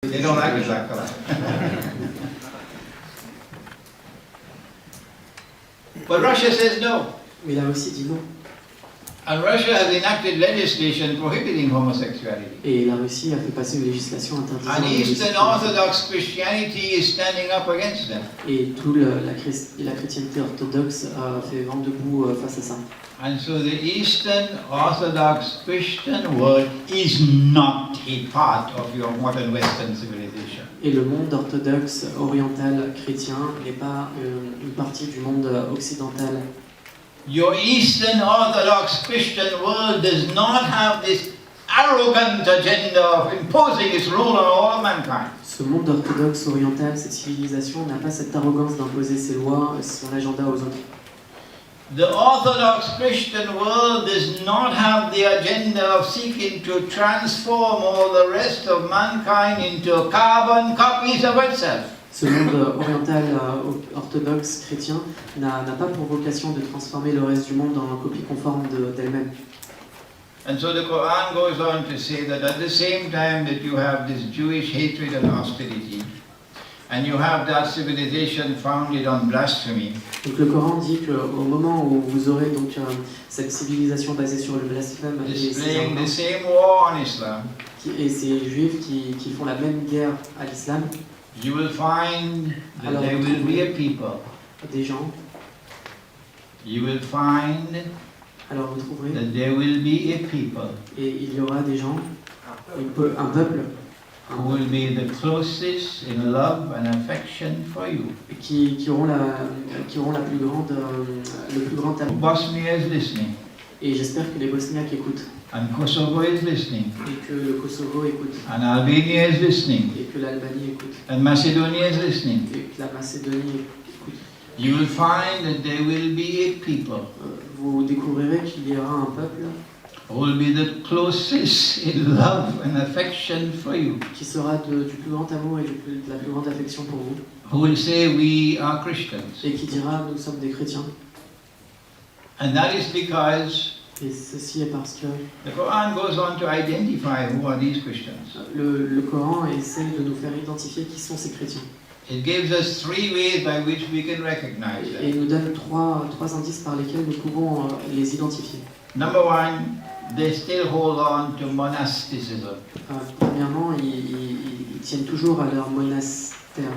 They don't like it that color. But Russia says no. Mais la Russie dit non. And Russia has enacted legislation prohibiting homosexuality. Et la Russie a fait passer une législation interdisant And Eastern l'homosexualité. Orthodox Christianity is standing up against them. Et la chrétienté orthodoxe fait vent debout face à ça. And so the Eastern Orthodox Christian world is not a part of your modern Western civilization. Et le monde orthodoxe oriental chrétien n'est pas une partie du monde occidental. Your Eastern Orthodox Christian world does not have this arrogant agenda of imposing its rule on all of mankind. Ce monde orthodoxe oriental, cette civilisation n'a pas cette arrogance d'imposer ses lois, son agenda aux autres. The Orthodox Christian world does not have the agenda of seeking to transform all the rest of mankind into carbon copies of itself. Ce monde oriental orthodoxe chrétien n'a pas pour vocation de transformer le reste du monde en copie conforme d'elle-même. And so the Quran goes on to say that at the same time that you have this Jewish hatred and hostility, and you have that civilization founded on blasphemy, donc le Coran dit qu'au moment où vous aurez donc cette civilisation basée sur le blasphème displaying the same war on Islam, et ces juifs qui font la même guerre à l'islam, you will find that there will be a people. Des gens. You will find Alors vous trouverez. that there will be a people. Et il y aura des gens, un peuple. Who will be the closest in love and affection for you. Qui auront la plus grande, le plus grand amour. Bosnia is listening. Et j'espère que les Bosniaques écoutent. And Kosovo is listening. Et que le Kosovo écoute. And Albania is listening. Et que l'Albanie écoute. And Macedonia is listening. Et que la Macédonie écoute. You will find that there will be a people. Vous découvrirez qu'il y aura un peuple. Who will be the closest in love and affection for you. Qui sera du plus grand amour et de la plus grande affection pour vous. Who will say we are Christians. Et qui dira nous sommes des chrétiens. And that is because et ceci est parce que the Quran goes on to identify who are these Christians. Le Coran essaie de nous faire identifier qui sont ces chrétiens. It gives us three ways by which we can recognize them. Et il nous donne trois indices par lesquels nous pouvons les identifier. Number one, they still hold on to monasticism. Premièrement, ils tiennent toujours à leur monastère.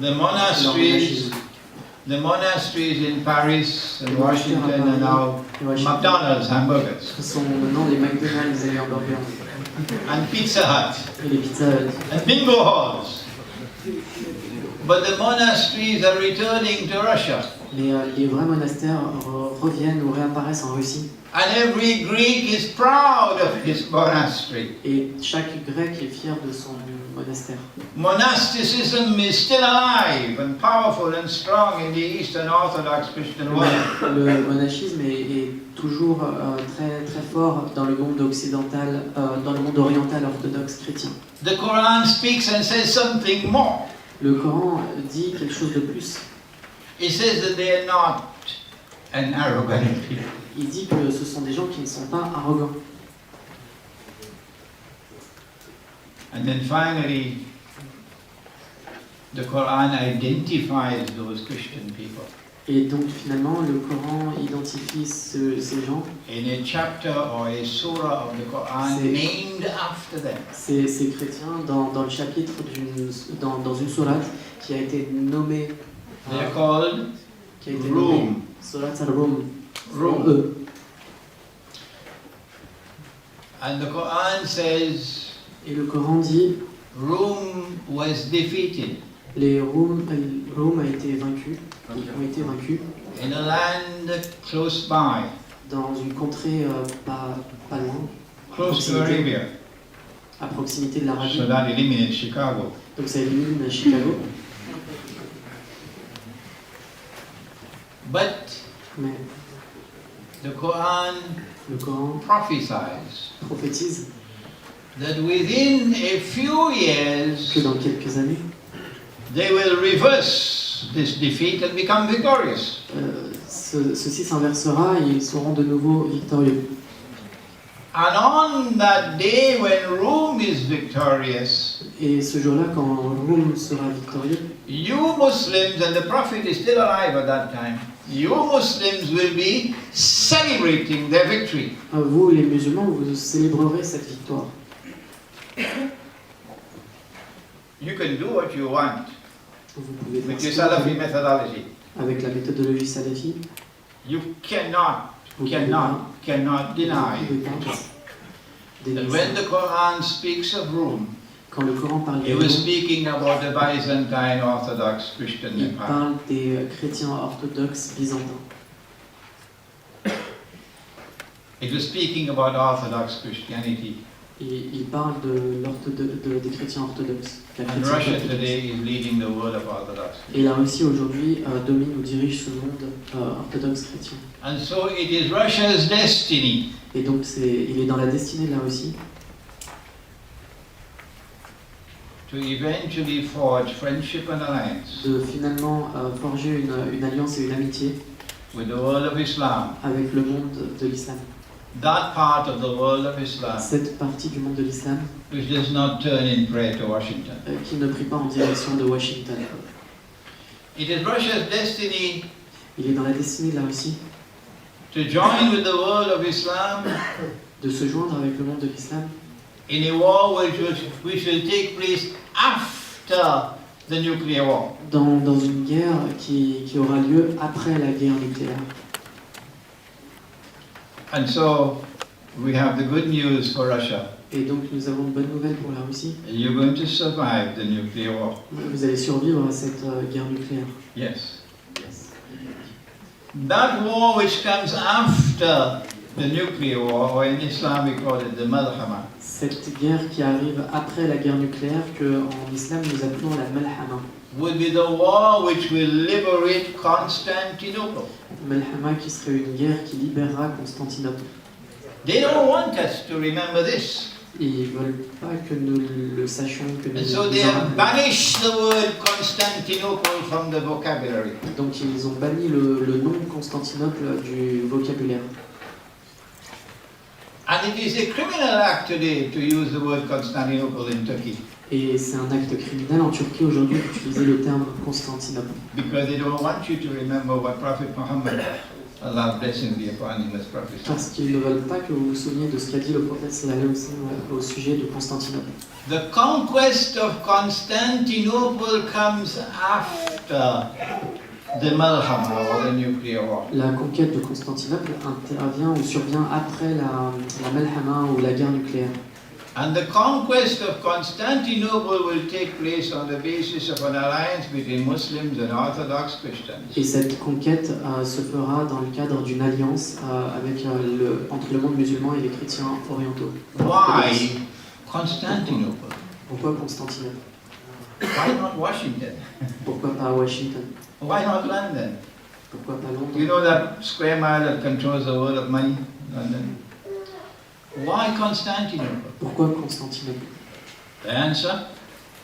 The monasteries in Paris and Washington are now McDonald's hamburgers. Ce sont maintenant les McDonald's et les hamburgers. And Pizza Hut. Et les Pizza Hut. And bingo halls. But the monasteries are returning to Russia. Mais les vrais monastères reviennent ou réapparaissent en Russie. And every Greek is proud of his monastery. Et chaque Grec est fier de son monastère. Monasticism is still alive and powerful and strong in the Eastern Orthodox Christian world. Le monachisme est toujours très fort dans le monde occidental, dans le monde oriental orthodoxe chrétien. The Quran speaks and says something more. Le Coran dit quelque chose de plus. It says that they are not an arrogant people. Il dit que ce sont des gens qui ne sont pas arrogants. And then finally, the Quran identifies those Christian people. Et donc finalement, le Coran identifie ces gens. In a chapter or a surah of the Quran named after them. Ces chrétiens dans le chapitre dans une sourate qui a été nommée. They are called Rum. Sourate al-Rum. Rum. And the Quran says. Et le Coran dit. Rum was defeated. Les Rum a été vaincu. Ils ont été vaincus. In a land close by. Dans une contrée pas loin. Close to Arabia. À proximité de l'Arabie. So that eliminates Chicago. Donc ça élimine Chicago. But mais the Quran prophétise that within a few years que dans quelques années they will reverse this defeat and become victorious. Ceci s'inversera et ils seront de nouveau victorieux. And on that day when Rome is victorious, Et ce jour-là, quand Rome sera victorieux, you Muslims, and the Prophet is still alive at that time, you Muslims will be celebrating their victory. vous, les musulmans, vous célébrerez cette victoire. You can do what you want Vous pouvez faire with your ce que vous Salafi voulez. methodology. Avec la méthodologie salafi, You cannot vous deny ne pouvez pas that dénoncer. when the Quran speaks of Rome, Quand le Coran parle it de was Rome, speaking about the Byzantine Orthodox Christian il Empire. parle des chrétiens orthodoxes byzantins. It was speaking about Orthodox Christianity. Il parle des chrétiens orthodoxes. La And chrétienté Russia orthodoxe. today is leading the world of Orthodox. Et la Russie aujourd'hui domine ou dirige ce monde orthodoxe chrétien. And so it is Russia's destiny Et donc il est dans la destinée de la Russie to eventually forge friendship and alliance de finalement forger une alliance et une amitié with the world of Islam, avec le monde de l'islam. that part of the world of Islam Cette partie du monde de l'islam which does not turn in prayer to Washington. qui ne prie pas en direction de Washington. It is Russia's destiny Il est dans la destinée de la Russie to join with the world of Islam de se joindre avec le monde de l'islam in a war which will take place after the nuclear war. dans une guerre qui aura lieu après la guerre nucléaire. And so we have the good news for Russia. Et donc nous avons de bonnes nouvelles pour la Russie. You're going to survive the nuclear war. Vous allez survivre à cette guerre nucléaire. Yes. That war which comes after the nuclear war, or in Islam we call it the malhama, Cette guerre qui arrive après la guerre nucléaire, que en islam nous appelons la Malhama. would be the war which will liberate Constantinople. Malhama qui serait une guerre qui libérera Constantinople. They don't want us to remember this. Et ils ne veulent pas que nous le sachions, que nous And so they nous en have rappelions. banished the word Constantinople from the vocabulary. Donc ils ont banni le nom Constantinople du vocabulaire. And it is a criminal act today to use the word Constantinople in Turkey, Et c'est un acte criminel en Turquie aujourd'hui d'utiliser le terme Constantinople. because they don't want you to remember what Prophet Muhammad, Allah's blessing be upon him, has prophesied. Parce qu'ils ne veulent pas que vous vous souveniez de ce qu'a dit le prophète sallallahu alayhi wa sallam au sujet de Constantinople. The conquest of Constantinople comes after the Malhama or the nuclear war. La conquête de Constantinople intervient ou survient après la Malhama ou la guerre nucléaire. And the conquest of Constantinople will take place on the basis of an alliance between Muslims and Orthodox Christians. Et cette conquête se fera dans le cadre d'une alliance entre le monde musulman et les chrétiens orientaux. Why Constantinople? Pourquoi Constantinople? Why not Washington? Pourquoi pas Washington? Why not London? Pourquoi pas You Londres? know that square mile that controls the world of money? London. Why Constantinople? Pourquoi Constantinople? The answer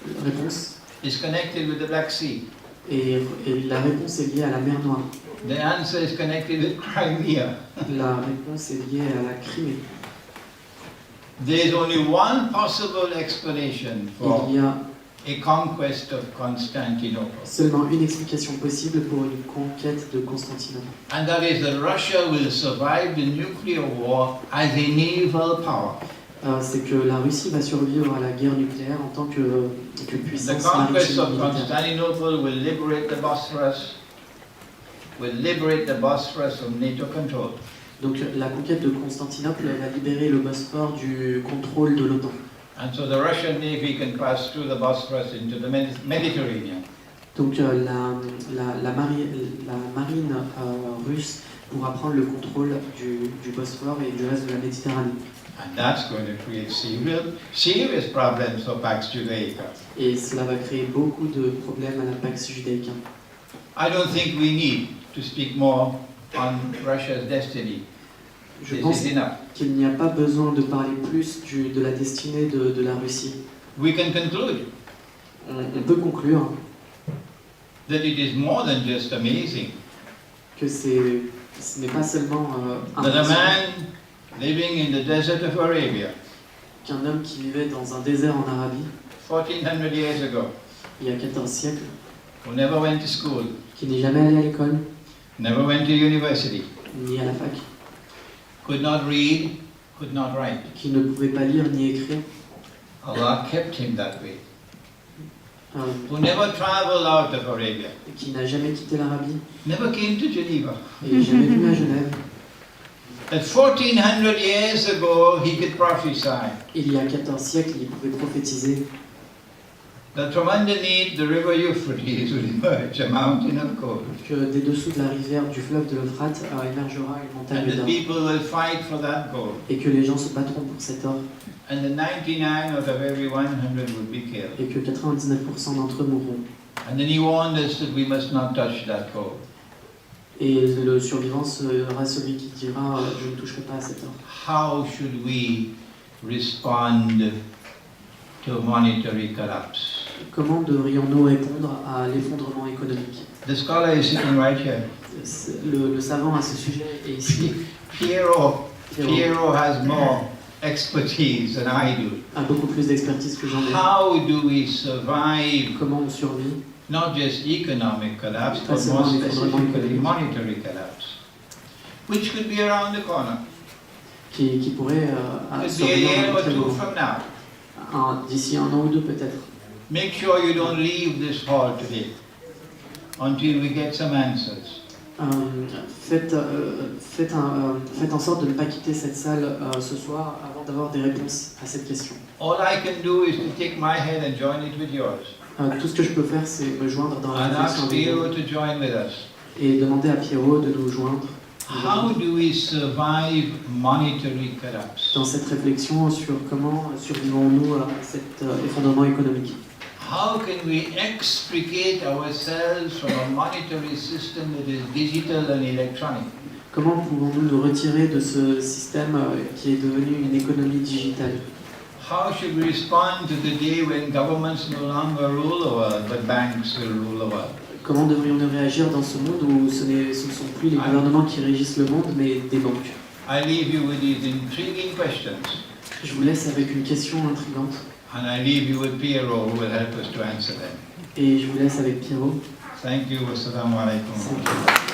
La réponse is connected with the Black Sea. et la réponse est liée à la mer Noire. The answer is connected with Crimea. La réponse est liée à la Crimée. There is only one possible explanation for Il y a a conquest of Constantinople, seulement une explication possible pour une conquête de Constantinople. and that is that Russia will survive the nuclear war as a naval power. C'est que la Russie va survivre à la guerre nucléaire en tant que The puissance conquest maritime of militaire. Constantinople will liberate the Bosphorus from NATO control. Donc la conquête de Constantinople va libérer le Bosphore du contrôle de l'OTAN. And so the Russian Navy can pass through the Bosphorus into the Mediterranean. Donc la marine russe pourra prendre le contrôle du Bosphore et du reste de la Méditerranée. And that's going to create serious problems for Pax Judaica. Et cela va créer beaucoup de problèmes à la Pax Judaïca. I don't think we need to speak more on Russia's destiny. Je This pense is enough. qu'il n'y a pas besoin de parler plus de la destinée de la Russie. We can conclude On peut conclure that it is more than just amazing que ce n'est pas seulement that a impressionnant, man living in the desert of Arabia, qu'un homme qui vivait dans un désert en Arabie, 1400 years ago, il y a 14 siècles, who never went to school, qui n'est jamais allé à l'école, never went to university, ni à la fac, could not read, could not write. qui ne pouvait pas lire ni écrire, Allah kept him that way. euh, Who never traveled out of Arabia, qui n'a jamais quitté l'Arabie, never came to Geneva. et jamais venu à Genève. That 1400 years ago he could prophesy Il y a 14 siècles, il pouvait prophétiser that from underneath the river Euphrates will emerge a mountain of gold. que des dessous de la rivière du fleuve de l'Euphrate émergera une And montagne the d'or, people will fight for that gold. et que les gens se battront pour cet or, And the 99 out of every 100 will be killed. et que 99% d'entre eux mourront. And then he warned us that we must not touch that gold. Et le survivant sera celui qui dira je ne toucherai pas à cet or. How should we respond to monetary collapse? Comment devrions-nous répondre à l'effondrement économique? The scholar is sitting right here. Le savant à ce sujet est ici. Piero has more expertise than I do. A beaucoup plus d'expertise que j'en ai. How do we survive Comment on survit? not just economic collapse, Pas but seulement more l'effondrement specifically économique. monetary collapse, which could be around the corner. Qui pourrait Could be a survenir year dans or très two beau. from now. D'ici un an ou deux peut-être. Make sure you don't leave this hall today until we get some answers. Faites en sorte de ne pas quitter cette salle ce soir avant d'avoir des réponses à cette question. All I can do is to take my head and join it with yours, Tout ce que je peux faire, c'est me joindre dans la and réflexion ask avec Piero vous to join with us. et demander à Pierrot de nous joindre How do we survive monetary collapse? dans cette réflexion sur comment survivons-nous à cet effondrement économique. How can we extricate ourselves from a monetary system that is digital and electronic? Comment pouvons-nous nous retirer de ce système qui est devenu une économie digitale? How should we respond to the day when governments no longer rule the world, but banks will rule the world? Comment devrions-nous réagir dans ce monde où ce ne sont plus les gouvernements qui régissent le monde, mais des banques? I leave you with these intriguing questions, Je vous laisse avec une question intrigante and I leave you with Piero, who will help us to answer them. et je vous laisse avec Pierrot. Thank you. Wassalamu alaikum. Thank you.